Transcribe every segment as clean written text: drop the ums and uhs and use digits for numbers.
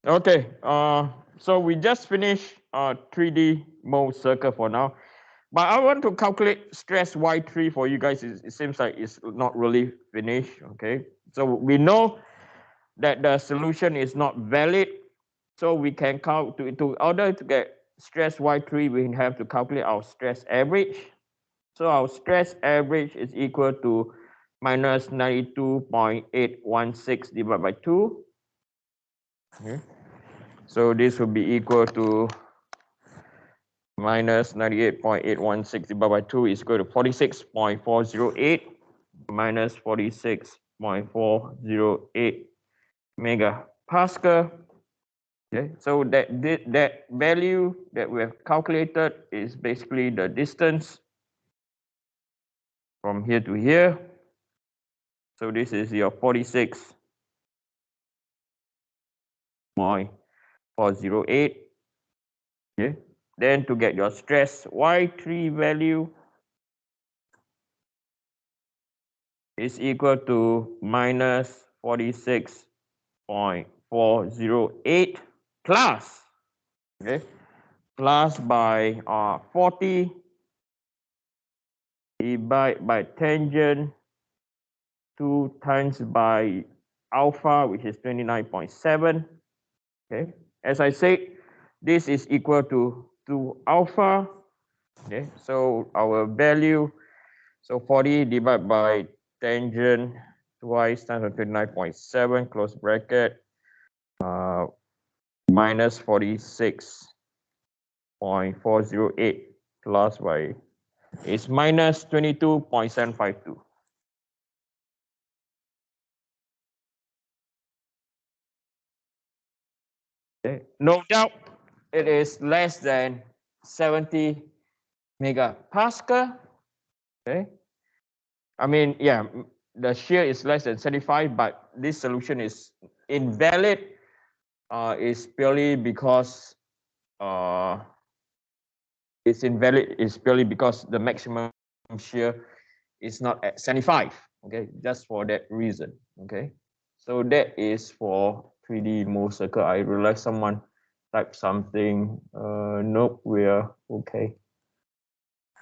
Okay, so we just finished 3D Mohr circle for now. But I want to calculate stress Y3 for you guys. It seems like it's not really finished, okay? So we know that the solution is not valid. So we can count, in order to get stress Y3, we have to calculate our stress average. So our stress average is equal to minus 92.816 divided by 2. Okay. So this will be equal to minus 98.816 divided by 2 is equal to 46.408 minus 46.408 megapascal. Okay, so that value that we have calculated is basically the distance from here to here. So this is your 46.408. Okay. Then to get your stress Y3 value is equal to minus 46.408 plus, okay, plus by 40 divided by tangent 2 times by alpha, which is 29.7. Okay, as I said, this is equal to alpha. Okay, so our value, so 40 divided by tangent twice times 29.7, close bracket, minus 46.408 plus by is minus 22.752. Okay. No doubt it is less than 70 megapascal. Okay. I mean, yeah, the shear is less than 75, but this solution is invalid. Is purely because it's invalid is purely because the maximum shear is not at 75. Okay, just for that reason. Okay, so that is for 3D Mohr circle. I realized someone typed something. Nope, we are okay.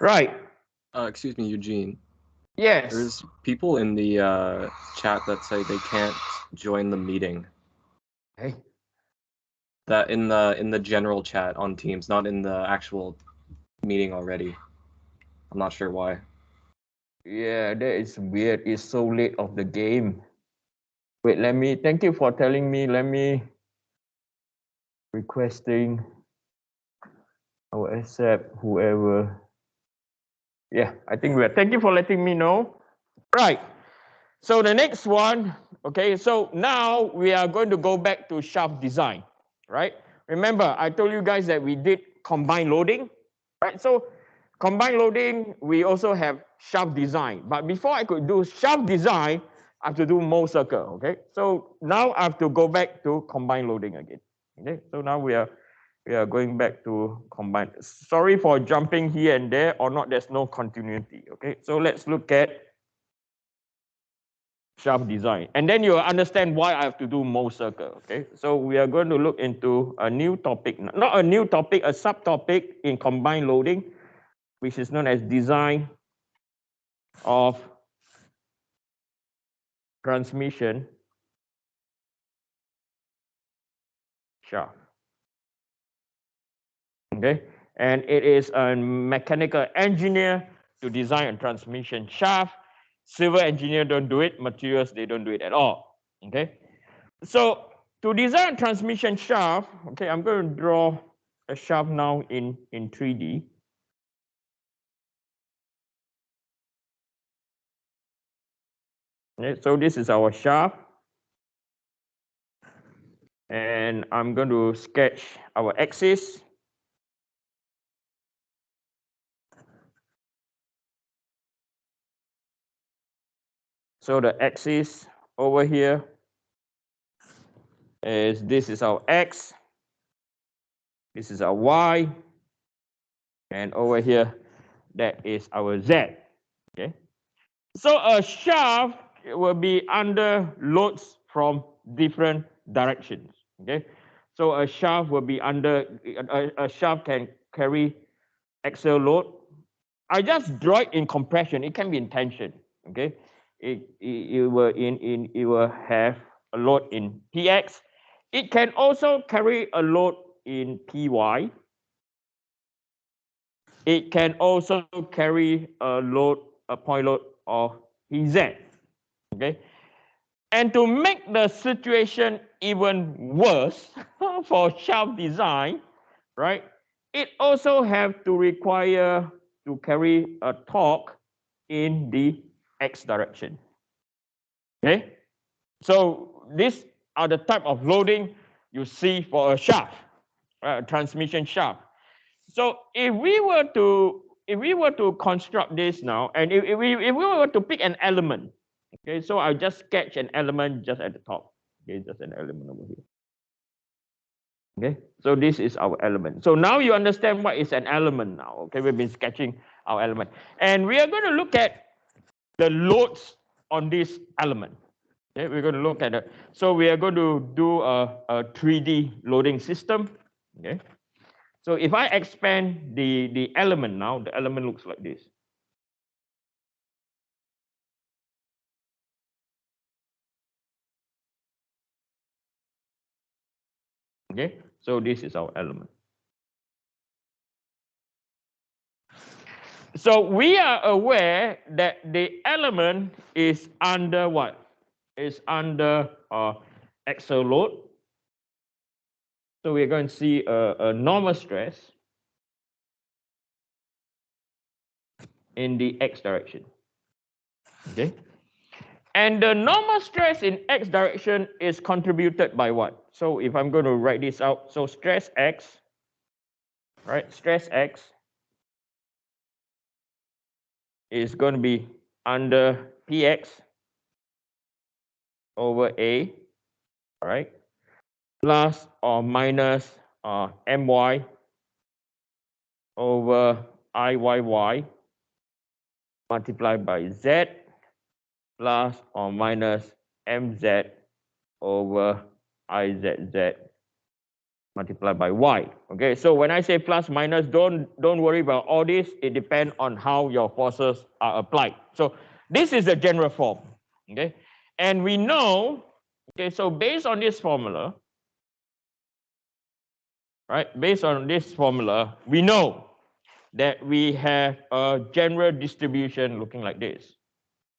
Right. Excuse me, Eugene. Yes. There's people in the chat that say they can't join the meeting. Hey. That in the general chat on Teams, not in the actual meeting already. I'm not sure why. Yeah, that is weird. It's so late of the game. Wait, thank you for telling me. Let me requesting. I will accept whoever. Yeah, I think we are. Thank you for letting me know. Right. So the next one, okay, so now we are going to go back to shaft design, right? Remember, I told you guys that we did combined loading, right? So combined loading, we also have shaft design. But before I could do shaft design, I have to do Mohr circle, okay? So now I have to go back to combined loading again, okay? So now we are going back to combined. Sorry for jumping here and there, or not, there's no continuity, okay? So let's look at shaft design. And then you'll understand why I have to do Mohr circle, okay? So we are going to look into a new topic, not a new topic, a subtopic in combined loading, which is known as design of transmission shaft, okay? And it is a mechanical engineer to design a transmission shaft. Civil engineer don't do it, materials, they don't do it at all, okay? So to design a transmission shaft, okay, I'm going to draw a shaft now in 3D. Okay, so this is our shaft. And I'm going to sketch our axis. So the axis over here is, this is our X, this is our Y, and over here, that is our Z, okay? So a shaft will be under loads from different directions, okay? So a shaft will be under, a shaft can carry axial load. I just draw it in compression. It can be in tension. Okay, it will have a load in px. It can also carry a load in py. It can also carry a load, a point load of pz. Okay, and to make the situation even worse for shaft design, right? It also have to require to carry a torque in the x direction. Okay, so these are the type of loading you see for a shaft, a transmission shaft. So if we were to construct this now, and if we were to pick an element, okay, so I'll just sketch an element just at the top. Okay, just an element over here. Okay, so this is our element. So now you understand what is an element now. Okay, we've been sketching our element, and we are going to look at the loads on this element. Okay, we're going to look at it. So we are going to do a 3D loading system. Okay, so if I expand the element now, the element looks like this. Okay, so this is our element. So we are aware that the element is under what? Is under axial load. So we're going to see a normal stress in the x direction. Okay. And the normal stress in x direction is contributed by what? So if I'm going to write this out, so stress x, right? Stress x is going to be under px over a, all right, plus or minus my over iyy multiplied by z plus or minus mz over izz multiplied by y. Okay, so when I say plus minus, don't worry about all this. It depends on how your forces are applied. So this is the general form. Okay, and we know. Okay, so based on this formula, right? Based on this formula, we know that we have a general distribution looking like this.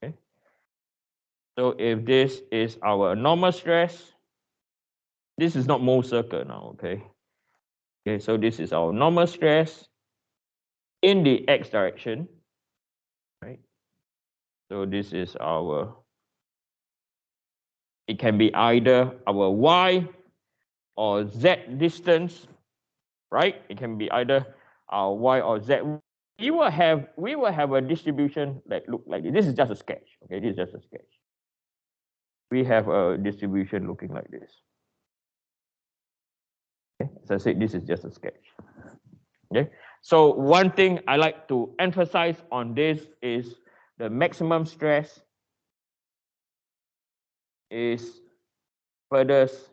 Okay, so if this is our normal stress, this is not Mohr circle now. Okay. Okay, so this is our normal stress in the x direction, right? So this is our, it can be either our y or z distance, right? It can be either our y or z. We will have a distribution that look like this. This is just a sketch. Okay, this is just a sketch. We have a distribution looking like this. Okay, as I said, this is just a sketch. Okay, so one thing I like to emphasize on this is the maximum stress is furthest.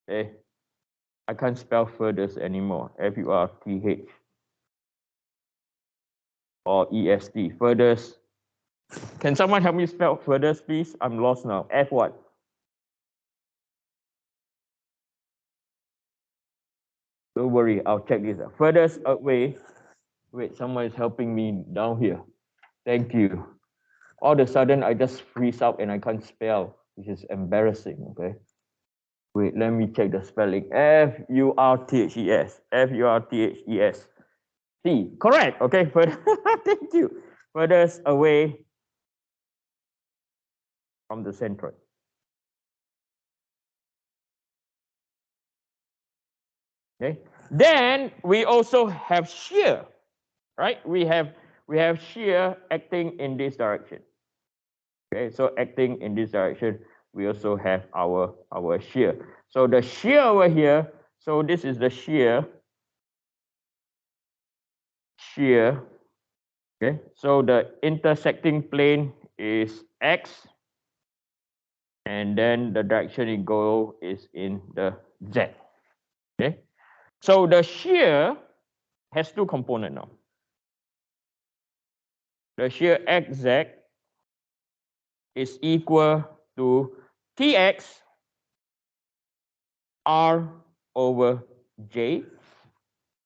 Okay, I can't spell furthest anymore. F-U-R-T-H or E-S-T. Furthest. Can someone help me spell furthest, please? I'm lost now. F what? Don't worry, I'll check this out. Furthest away. Wait, someone is helping me down here. Thank you. All of a sudden, I just freeze out and I can't spell, which is embarrassing. Okay. Wait, let me check the spelling. F-U-R-T-H-E-S. F-U-R-T-H-E-S. C. Correct. Okay. Further. Thank you. Furthest away from the centroid. Okay. Then we also have shear, right? We have shear acting in this direction. Okay, so acting in this direction, we also have our shear. So the shear over here, so this is the shear. Okay, so the intersecting plane is x. and then the direction it go is in the Z. Okay, so the shear has two components now. The shear xz is equal to Tx R over J,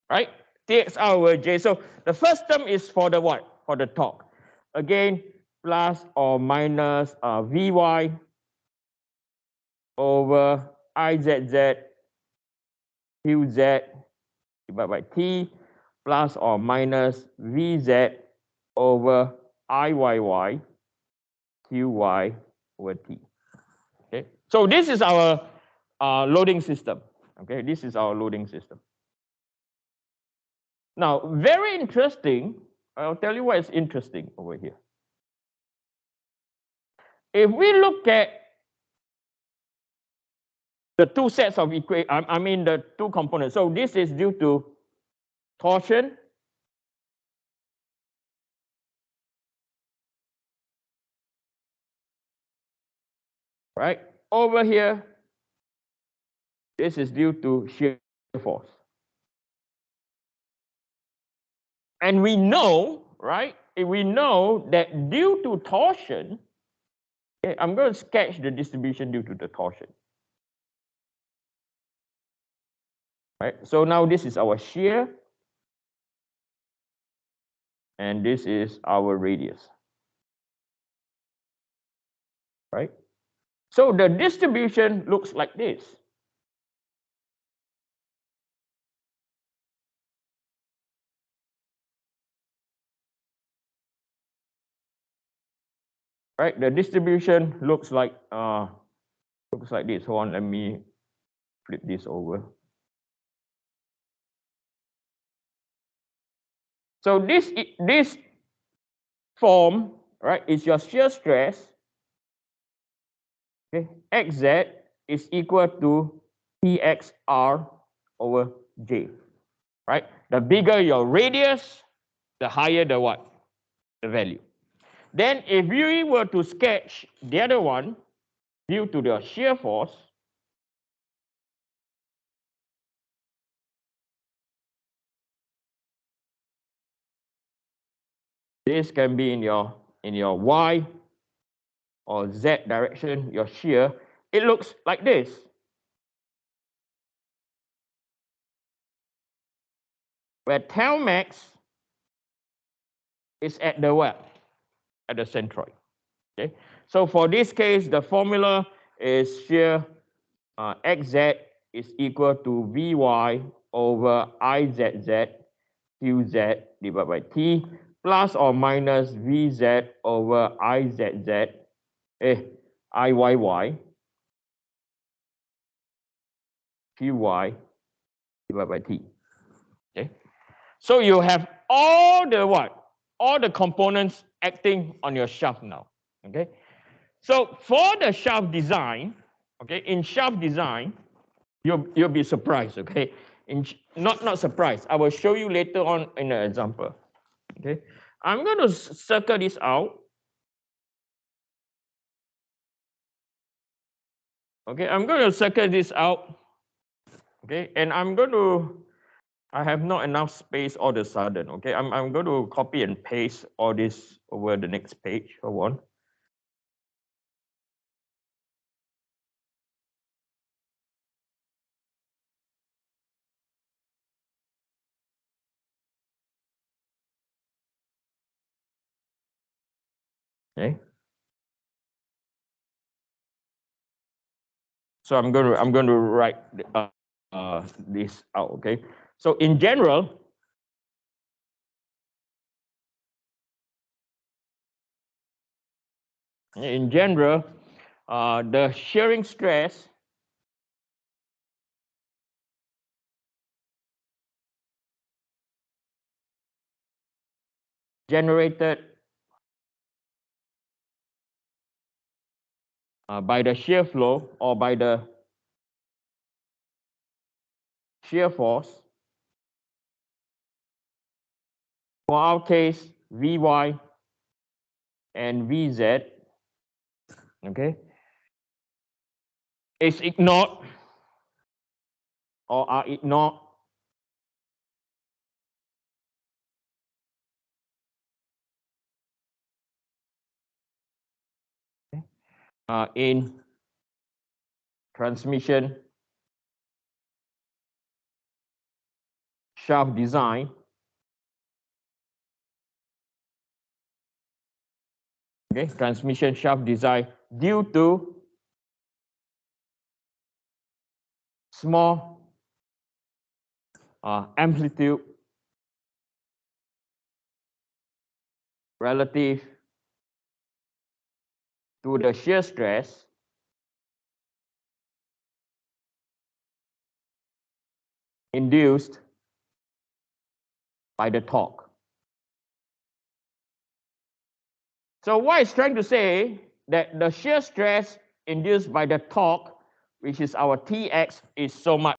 right? Tx R over J. So the first term is for the what? For the torque. Again, plus or minus Vy over Izz Qz divided by T plus or minus Vz over Iyy Qy over T. Okay, so this is our loading system. Okay, this is our loading system. Now, very interesting. I'll tell you what is interesting over here. If we look at the two sets of equations, I mean the two components. So this is due to torsion. Right? Over here, this is due to shear force. And we know, right? We know that due to torsion, okay, I'm going to sketch the distribution due to the torsion. Right? So now this is our shear, and this is our radius. Right? So the distribution looks like this. Right? The distribution looks like this. Hold on, let me flip this over. So this form, right, is your shear stress. Okay, xz is equal to Txr over J. Right? The bigger your radius, the higher the what? The value. Then if we were to sketch the other one due to the shear force, this can be in your y or z direction, your shear. It looks like this. Where tau max is at the what? At the centroid. Okay. So for this case, the formula is shear xz is equal to Vy over Izz Qz divided by T plus or minus Vz over Izz Iyy Qy divided by T. Okay. So you have all the what? All the components acting on your shaft now. Okay. So for the shaft design, okay, in shaft design, you'll be surprised, okay? Not surprised. I will show you later on in an example. Okay. I'm going to circle this out. Okay, I'm going to circle this out. Okay, and I have not enough space all of a sudden. Okay, I'm going to copy and paste all this over the next page. Hold on. Okay. So I'm going to write this out. Okay. So in general, the shearing stress generated by the shear flow or by the shear force, for our case, Vy and Vz, okay, is ignored or are ignored in transmission shaft design, okay, transmission shaft design due to small amplitude relative to the shear stress induced by the torque. So what it's trying to say that the shear stress induced by the torque, which is our Tx, is so much